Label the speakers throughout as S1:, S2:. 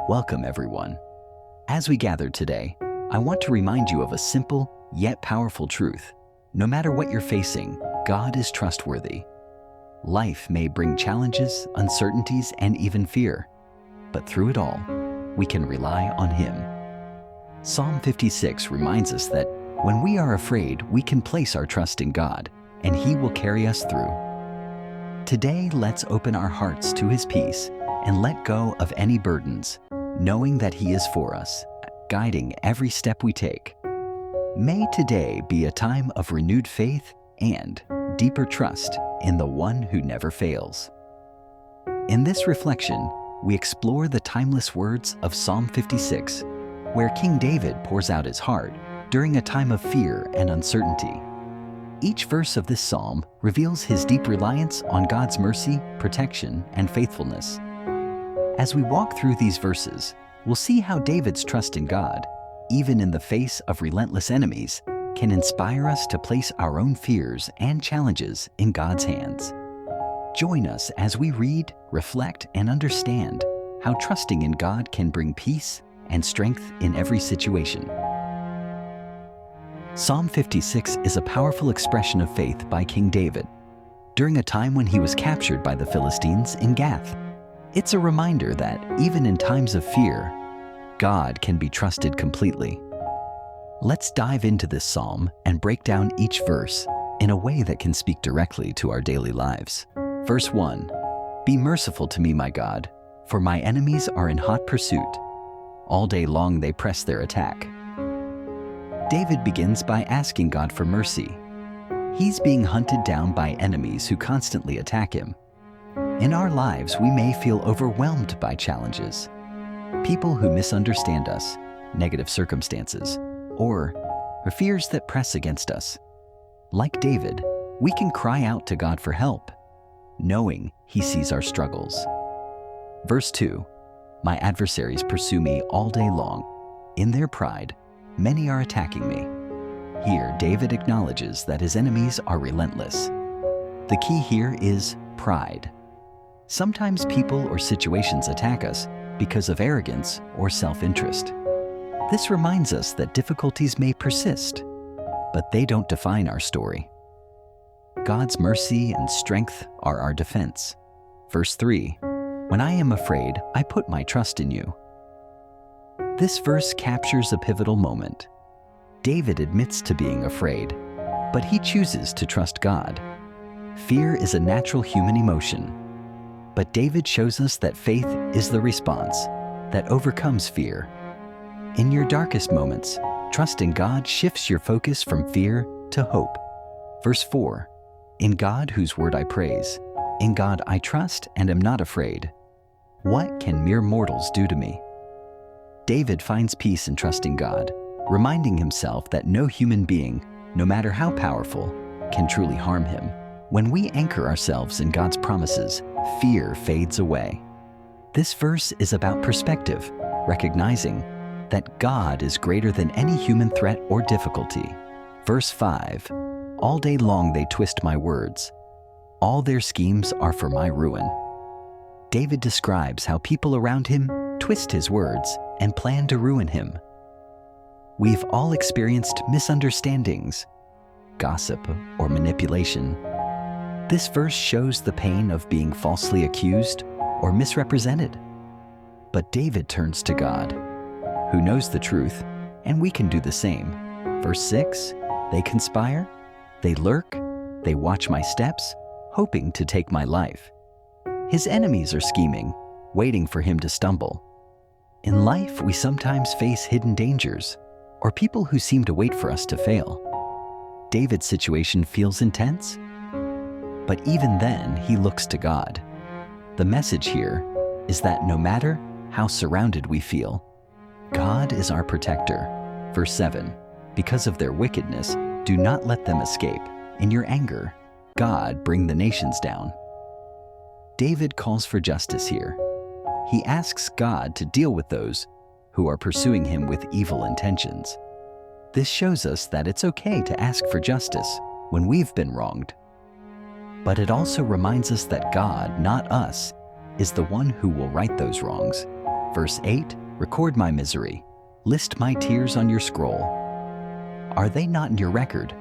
S1: Welcome, everyone. As we gather today, I want to remind you of a simple yet powerful truth. No matter what you're facing, God is trustworthy. Life may bring challenges, uncertainties, and even fear, but through it all, we can rely on Him. Psalm 56 reminds us that when we are afraid, we can place our trust in God, and He will carry us through. Today, let's open our hearts to His peace and let go of any burdens, knowing that He is for us, guiding every step we take. May today be a time of renewed faith and deeper trust in the One who never fails. In this reflection, we explore the timeless words of Psalm 56, where King David pours out his heart during a time of fear and uncertainty. Each verse of this psalm reveals his deep reliance on God's mercy, protection, and faithfulness. As we walk through these verses, we'll see how David's trust in God, even in the face of relentless enemies, can inspire us to place our own fears and challenges in God's hands. Join us as we read, reflect, and understand how trusting in God can bring peace and strength in every situation. Psalm 56 is a powerful expression of faith by King David during a time when he was captured by the Philistines in Gath. It's a reminder that even in times of fear, God can be trusted completely. Let's dive into this psalm and break down each verse in a way that can speak directly to our daily lives. Verse 1, "Be merciful to me, my God, for my enemies are in hot pursuit. All day long they press their attack." David begins by asking God for mercy. He's being hunted down by enemies who constantly attack him. In our lives, we may feel overwhelmed by challenges, people who misunderstand us, negative circumstances, or fears that press against us. Like David, we can cry out to God for help, knowing He sees our struggles. Verse 2, "My adversaries pursue me all day long. In their pride, many are attacking me." Here, David acknowledges that his enemies are relentless. The key here is pride. Sometimes people or situations attack us because of arrogance or self-interest. This reminds us that difficulties may persist, but they don't define our story. God's mercy and strength are our defense. Verse 3, "When I am afraid, I put my trust in you." This verse captures a pivotal moment. David admits to being afraid, but he chooses to trust God. Fear is a natural human emotion, but David shows us that faith is the response that overcomes fear. In your darkest moments, trust in God shifts your focus from fear to hope. Verse 4, "In God whose word I praise, in God I trust and am not afraid. What can mere mortals do to me?" David finds peace in trusting God, reminding himself that no human being, no matter how powerful, can truly harm him. When we anchor ourselves in God's promises, fear fades away. This verse is about perspective, recognizing that God is greater than any human threat or difficulty. Verse 5, "All day long they twist my words. All their schemes are for my ruin." David describes how people around him twist his words and plan to ruin him. We've all experienced misunderstandings, gossip, or manipulation. This verse shows the pain of being falsely accused or misrepresented. But David turns to God, who knows the truth, and we can do the same. Verse 6, "They conspire, they lurk, they watch my steps, hoping to take my life." His enemies are scheming, waiting for him to stumble. In life, we sometimes face hidden dangers, or people who seem to wait for us to fail. David's situation feels intense, but even then, he looks to God. The message here is that no matter how surrounded we feel, God is our protector. Verse 7, "Because of their wickedness, do not let them escape. In your anger, God, bring the nations down." David calls for justice here. He asks God to deal with those who are pursuing him with evil intentions. This shows us that it's okay to ask for justice when we've been wronged. But it also reminds us that God, not us, is the one who will right those wrongs. Verse 8, record my misery. List my tears on your scroll. Are they not in your record?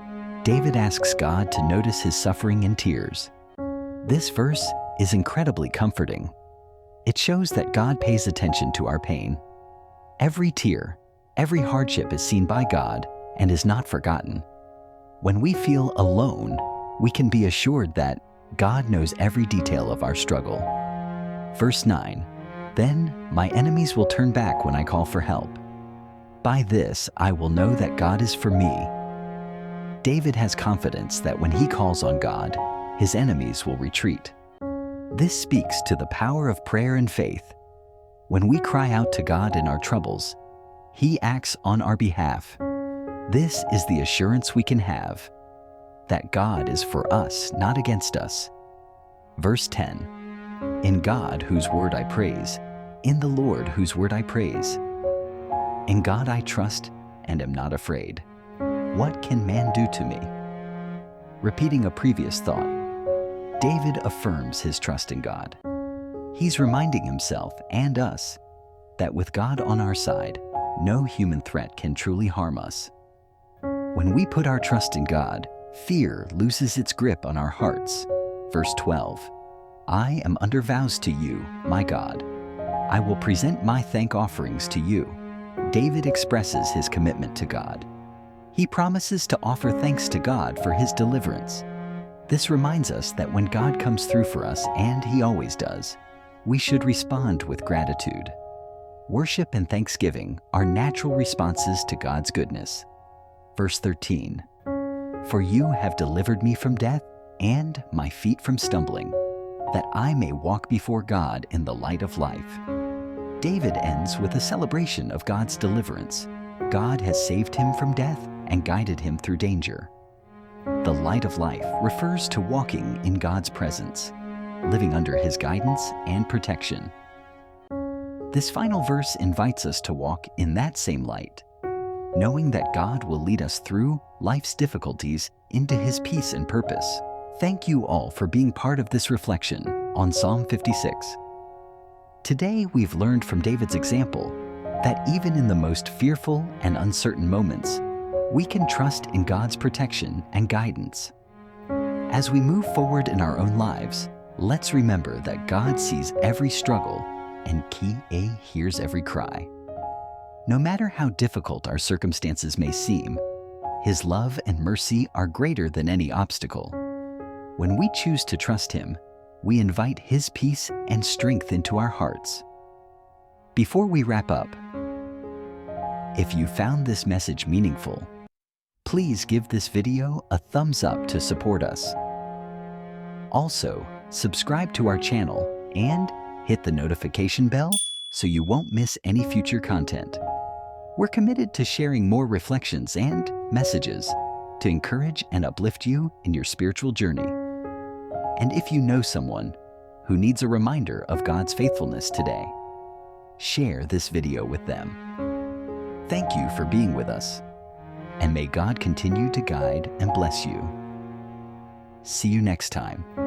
S1: David asks God to notice his suffering and tears. This verse is incredibly comforting. It shows that God pays attention to our pain. Every tear, every hardship is seen by God and is not forgotten. When we feel alone, we can be assured that God knows every detail of our struggle. Verse 9, then my enemies will turn back when I call for help. By this I will know that God is for me. David has confidence that when he calls on God, his enemies will retreat. This speaks to the power of prayer and faith. When we cry out to God in our troubles, He acts on our behalf. This is the assurance we can have, that God is for us, not against us. Verse 10, in God whose word I praise, in the Lord whose word I praise. In God I trust and am not afraid. What can man do to me? Repeating a previous thought, David affirms his trust in God. He's reminding himself and us that with God on our side, no human threat can truly harm us. When we put our trust in God, fear loses its grip on our hearts. Verse 12, I am under vows to you, my God. I will present my thank offerings to you. David expresses his commitment to God. He promises to offer thanks to God for his deliverance. This reminds us that when God comes through for us, and He always does, we should respond with gratitude. Worship and thanksgiving are natural responses to God's goodness. Verse 13, for you have delivered me from death and my feet from stumbling, that I may walk before God in the light of life. David ends with a celebration of God's deliverance. God has saved him from death and guided him through danger. The light of life refers to walking in God's presence, living under His guidance and protection. This final verse invites us to walk in that same light, knowing that God will lead us through life's difficulties into His peace and purpose. Thank you all for being part of this reflection on Psalm 56. Today we've learned from David's example that even in the most fearful and uncertain moments, we can trust in God's protection and guidance. As we move forward in our own lives, let's remember that God sees every struggle and He hears every cry. No matter how difficult our circumstances may seem, His love and mercy are greater than any obstacle. When we choose to trust Him, we invite His peace and strength into our hearts. Before we wrap up, if you found this message meaningful, please give this video a thumbs up to support us. Also, subscribe to our channel and hit the notification bell so you won't miss any future content. We're committed to sharing more reflections and messages to encourage and uplift you in your spiritual journey. And if you know someone who needs a reminder of God's faithfulness today, share this video with them. Thank you for being with us, and may God continue to guide and bless you. See you next time.